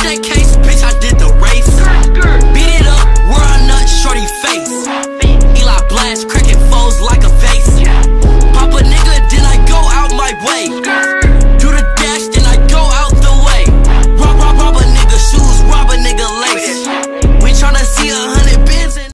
that case, bitch, I did the race. Beat it up, where I nut, shorty face. Eli blast, cracking foes like a vase. Pop a nigga, then I go out my way. Do the dash, then I go out the way. Rob a nigga shoes, rob a nigga lace. We tryna see 100 bins in.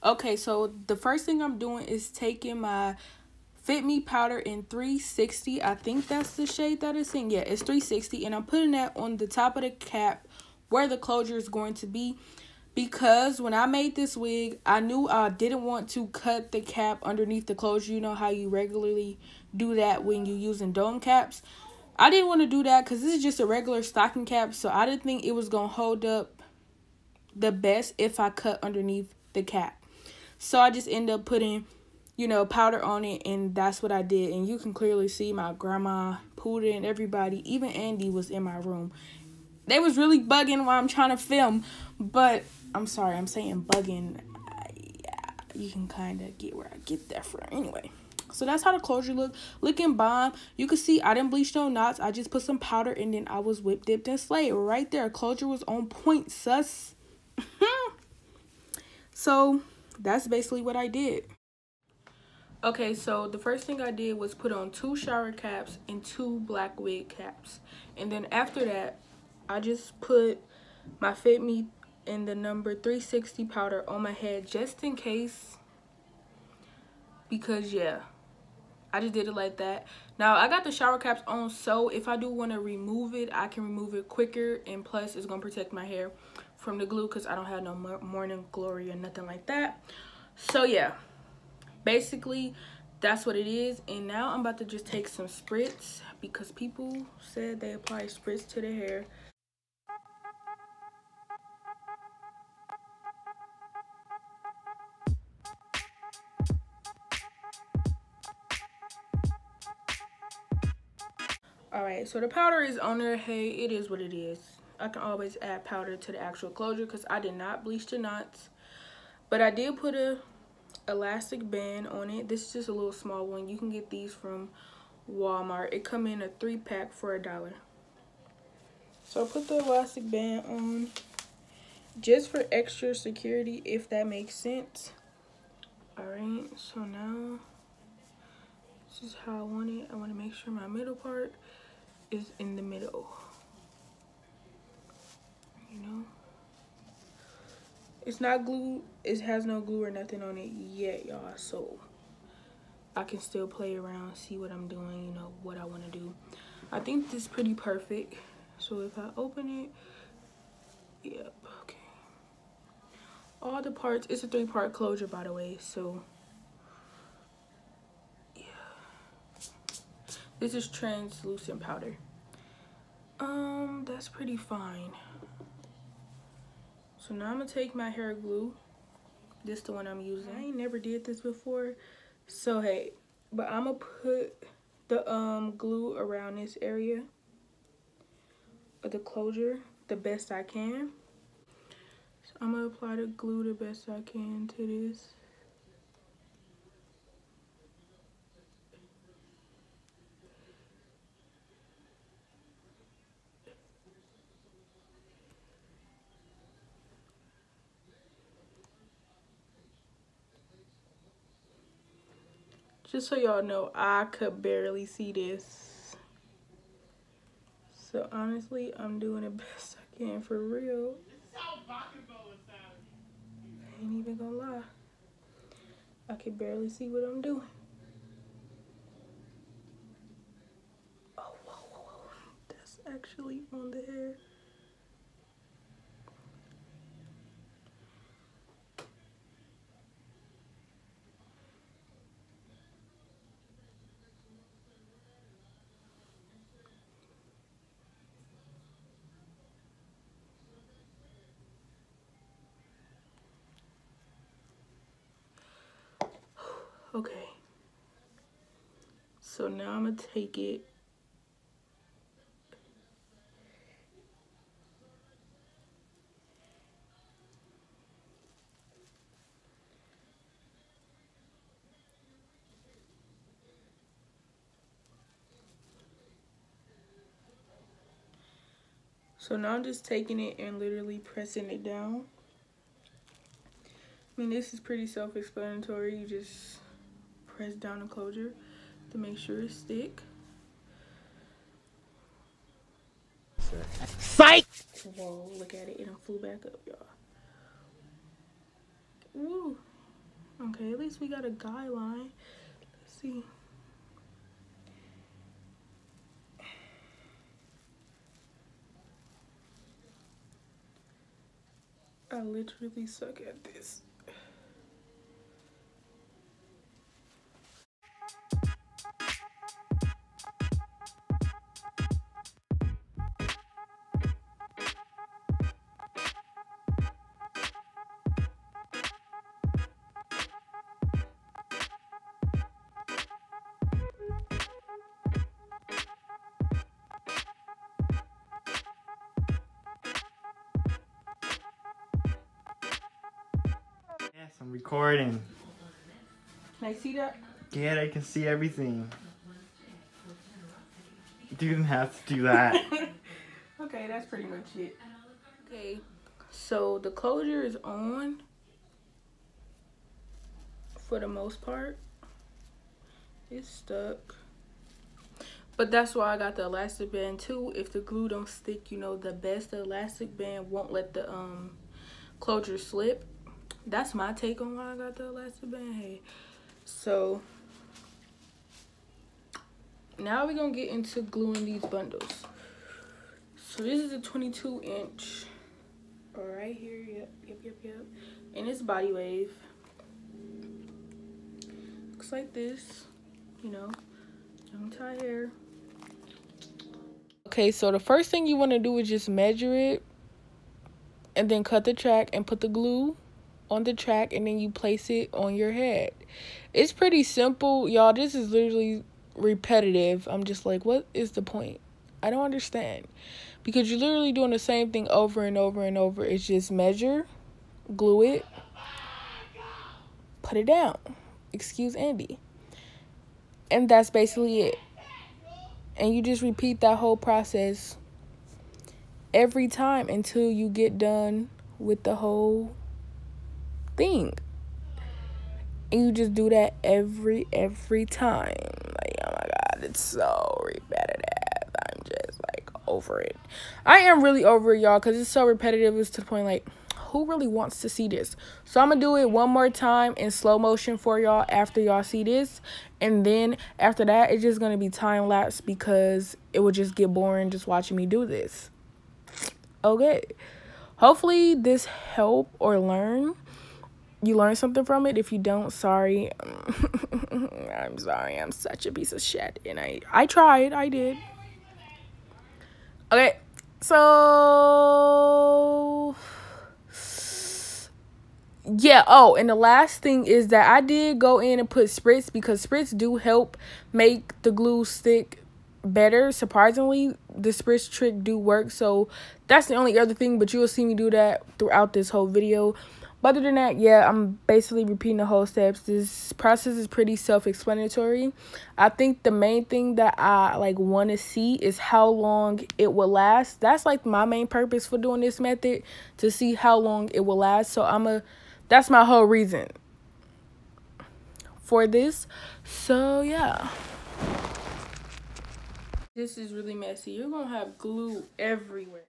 Okay, so the first thing I'm doing is taking my Fit Me powder in 360. I think that's the shade that it's in. Yeah, it's 360. And I'm putting that on the top of the cap where the closure is going to be. Because when I made this wig, I knew I didn't want to cut the cap underneath the closure. You know how you regularly do that when you're using dome caps. I didn't want to do that because this is just a regular stocking cap. So I didn't think it was going to hold up the best if I cut underneath the cap. So I just end up putting, you know, powder on it, and that's what I did. And you can clearly see my grandma, Puda, and everybody, even Andy was in my room. They was really bugging while I'm trying to film, but I'm sorry, I'm saying bugging. You can kind of get where I get that from. Anyway, so that's how the closure look. Looking bomb. You can see I didn't bleach no knots. I just put some powder, and then I was whip dipped and slayed right there. Closure was on point, sus. So that's basically what I did. Okay, so the first thing I did was put on 2 shower caps and 2 black wig caps. And then after that, I just put my Fit Me in the number 360 powder on my head just in case. Because, yeah, I just did it like that. Now, I got the shower caps on, so if I do want to remove it, I can remove it quicker. And plus, it's going to protect my hair from the glue because I don't have no morning glory or nothing like that. So, yeah. Basically, that's what it is. And now I'm about to just take some spritz because people said they apply spritz to their hair. Alright, so the powder is on there. Hey, it is what it is. I can always add powder to the actual closure because I did not bleach the knots. But I did put a elastic band on it. This is just a little small one. You can get these from Walmart. It come in a 3-pack for $1. So I put the elastic band on just for extra security, if that makes sense. Alright, so now this is how I want it. I want to make sure my middle part is in the middle. You know? It's not glue. It has no glue or nothing on it yet, y'all. So I can still play around, see what I'm doing, you know, what I want to do. I think this is pretty perfect. So if I open it, yep, okay. All the parts, it's a 3-part closure, by the way. So yeah, this is translucent powder. That's pretty fine. So now I'm gonna take my hair glue. This is the one I'm using. I ain't never did this before, so hey, but I'm gonna put the glue around this area of the closure the best I can. So I'm gonna apply the glue the best I can to this. Just so y'all know, I could barely see this. So honestly, I'm doing the best I can for real. I ain't even gonna lie. I can barely see what I'm doing. Oh, whoa, whoa, whoa. That's actually on the hair. Okay, so now I'm gonna take it So now I'm just taking it and literally pressing it down. I mean, this is pretty self-explanatory. You just press down the closure to make sure it stick. Psych! Whoa, look at it. It flew back up, y'all. Woo. Okay, at least we got a guideline. Let's see. I literally suck at this. Yes, I'm recording. Can I see that? Yeah, I can see everything. You didn't have to do that. Okay, that's pretty much it. Okay, so the closure is on for the most part. It's stuck. But that's why I got the elastic band too. If the glue don't stick, you know, the best elastic band won't let the closure slip. That's my take on why I got the elastic band. Hey, so now we're gonna get into gluing these bundles. So this is a 22-inch right here. Yep. And it's body wave. Looks like this, you know, Yuyongtai hair. Okay, so the first thing you want to do is just measure it and then cut the track and put the glue on the track, and then you place it on your head. It's pretty simple, y'all. This is literally repetitive. I'm just like, what is the point? I don't understand, because you're literally doing the same thing over and over and over. It's just measure, glue it, put it down. Excuse Andy. And that's basically it. And you just repeat that whole process every time until you get done with the whole thing. And you just do that every time. Like, oh my god, it's so repetitive. I'm just like over it. I am really over it, y'all, because it's so repetitive. It's to the point like, who really wants to see this? So I'm gonna do it one more time in slow motion for y'all after y'all see this, and then after that it's just gonna be time lapse because it would just get boring just watching me do this. Okay, hopefully this help or you learn something from it. If you don't, sorry. I'm sorry, I'm such a piece of shit, and I tried. I did. Okay, so yeah. Oh, and the last thing is that I did go in and put spritz, because spritz do help make the glue stick better. Surprisingly, the spritz trick do work. So that's the only other thing, but you will see me do that throughout this whole video. But other than that, yeah, I'm basically repeating the whole steps. This process is pretty self-explanatory. I think the main thing that I want to see is how long it will last. That's like my main purpose for doing this method, to see how long it will last. So that's my whole reason for this. So yeah, this is really messy. You're gonna have glue everywhere.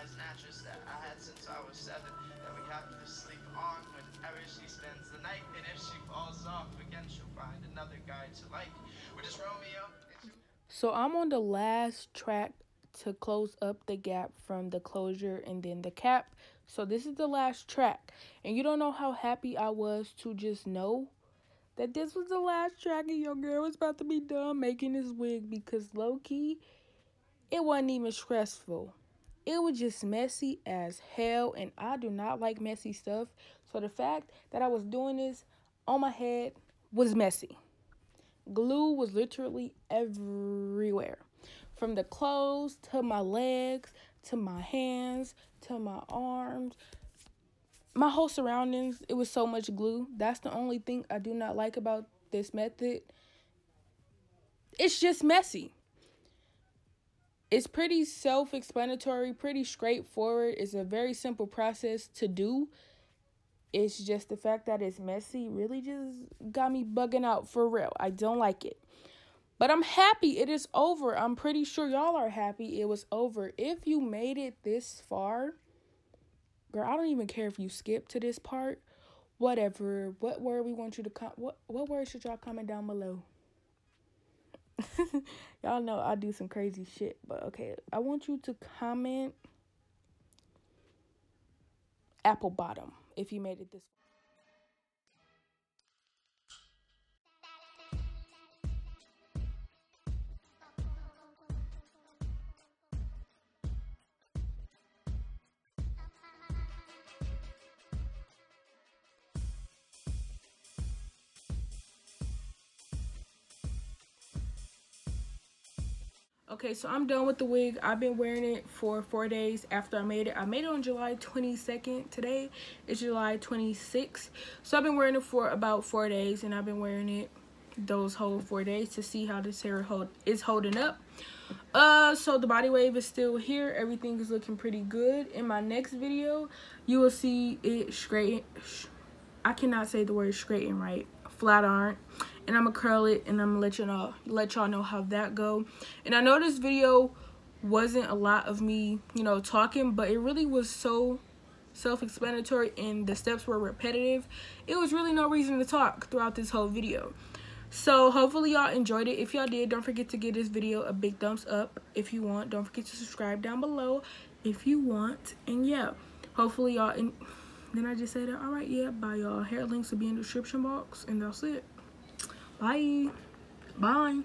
size mattress that I had since I was 7 that we have to sleep on whenever she spends the night. And if she falls off again, she'll find another guy to like. We're just Romeo. So I'm on the last track to close up the gap from the closure and then the cap. So this is the last track. And you don't know how happy I was to just know that this was the last track and your girl was about to be done making this wig, because low-key, it wasn't even stressful. It was just messy as hell, and I do not like messy stuff. So the fact that I was doing this on my head was messy. Glue was literally everywhere. From the clothes to my legs to my hands to my arms. My whole surroundings, it was so much glue. That's the only thing I do not like about this method. It's just messy. It's pretty self-explanatory, pretty straightforward. It's a very simple process to do. It's just the fact that it's messy really just got me bugging out for real. I don't like it. But I'm happy it is over. I'm pretty sure y'all are happy it was over. If you made it this far, girl, I don't even care if you skip to this part. Whatever. What word we want you to what word should y'all comment down below? Y'all know I do some crazy shit. But okay, I want you to comment apple bottom if you made it this far. Okay, so I'm done with the wig. I've been wearing it for 4 days after I made it. I made it on July 22nd. Today is July 26th. So I've been wearing it for about 4 days, and I've been wearing it those whole 4 days to see how this hair is holding up. So the body wave is still here. Everything is looking pretty good. In my next video, you will see it straighten. I cannot say the word straighten right. Flat iron. And I'm gonna curl it, and I'm gonna let y'all know how that go. And I know this video wasn't a lot of me, talking, but it really was so self-explanatory and the steps were repetitive. It was really no reason to talk throughout this whole video. So hopefully y'all enjoyed it. If y'all did, don't forget to give this video a big thumbs up if you want. Don't forget to subscribe down below if you want. And yeah, hopefully y'all then I just said that. All right, yeah, bye y'all. Hair links will be in the description box, and that's it. Bye. Bye.